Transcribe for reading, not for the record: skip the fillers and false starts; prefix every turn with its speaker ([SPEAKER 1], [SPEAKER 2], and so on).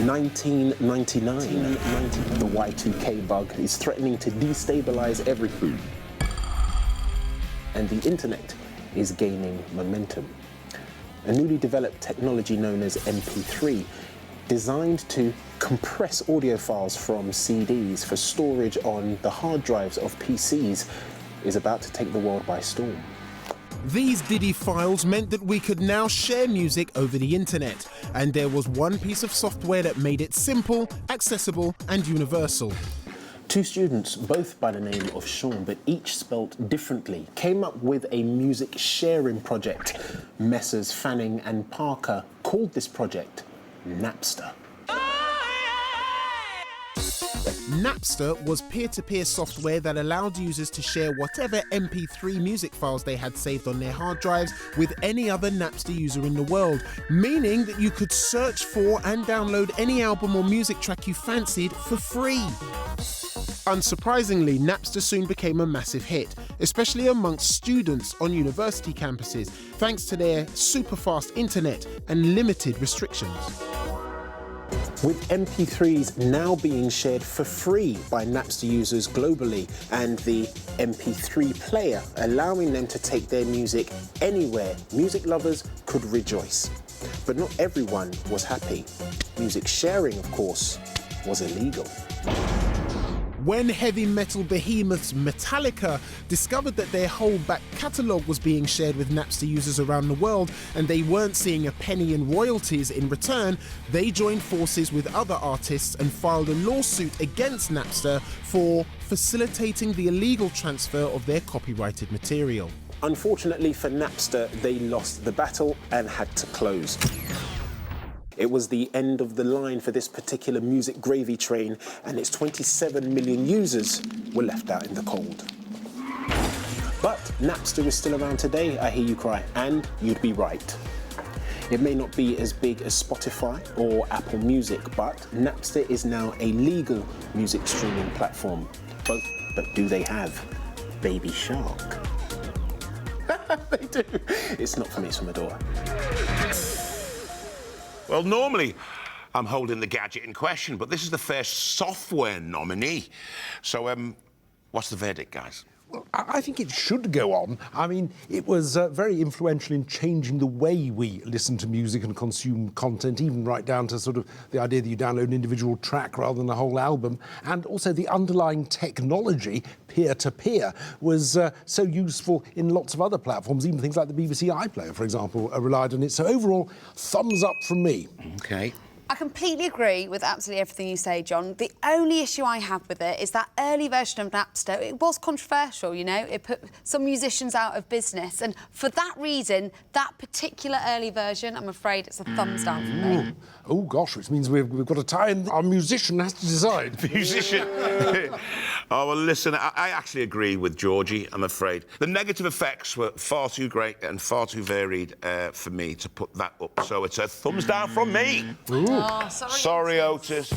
[SPEAKER 1] 1999. The Y2K bug is threatening to destabilize everything. And the internet is gaining momentum. A newly developed technology known as MP3, designed to compress audio files from CDs for storage on the hard drives of PCs, is about to take the world by storm.
[SPEAKER 2] These Diddy files meant that we could now share music over the internet, and there was one piece of software that made it simple, accessible, and universal.
[SPEAKER 1] Two students, both by the name of Sean, but each spelt differently, came up with a music sharing project. Messrs. Fanning and Parker called this project Napster.
[SPEAKER 2] Napster was peer-to-peer software that allowed users to share whatever MP3 music files they had saved on their hard drives with any other Napster user in the world, meaning that you could search for and download any album or music track you fancied for free. Unsurprisingly, Napster soon became a massive hit, especially amongst students on university campuses, thanks to their super-fast internet and limited restrictions.
[SPEAKER 1] With MP3s now being shared for free by Napster users globally, and the MP3 player allowing them to take their music anywhere, music lovers could rejoice. But not everyone was happy. Music sharing, of course, was illegal.
[SPEAKER 2] When heavy metal behemoths Metallica discovered that their whole back catalogue was being shared with Napster users around the world and they weren't seeing a penny in royalties in return, they joined forces with other artists and filed a lawsuit against Napster for facilitating the illegal transfer of their copyrighted material.
[SPEAKER 1] Unfortunately for Napster, they lost the battle and had to close. It was the end of the line for this particular music gravy train, and its 27 million users were left out in the cold. But Napster is still around today, I hear you cry, and you'd be right. It may not be as big as Spotify or Apple Music, but Napster is now a legal music streaming platform. But do they have Baby Shark? They do. It's not for me, it's from Adora.
[SPEAKER 3] Well, normally I'm holding the gadget in question, but this is the first software nominee. So, what's the verdict, guys?
[SPEAKER 4] Well, I think it should go on. I mean, it was very influential in changing the way we listen to music and consume content, even right down to sort of the idea that you download an individual track rather than a whole album. And also the underlying technology, peer-to-peer, was so useful in lots of other platforms, even things like the BBC iPlayer, for example, relied on it. So overall, thumbs up from me.
[SPEAKER 3] OK.
[SPEAKER 5] I completely agree with absolutely everything you say, John. The only issue I have with it is that early version of Napster, it was controversial, you know? It put some musicians out of business. And for that reason, that particular early version, I'm afraid it's a thumbs down for me.
[SPEAKER 4] Oh, gosh, which means we've got to tie in. Our musician has to decide.
[SPEAKER 3] Musician. Oh, well, listen, I actually agree with Georgie, I'm afraid. The negative effects were far too great and far too varied for me to put that up. So it's a thumbs down from me.
[SPEAKER 5] Oh, sorry,
[SPEAKER 3] Sorry, Otis.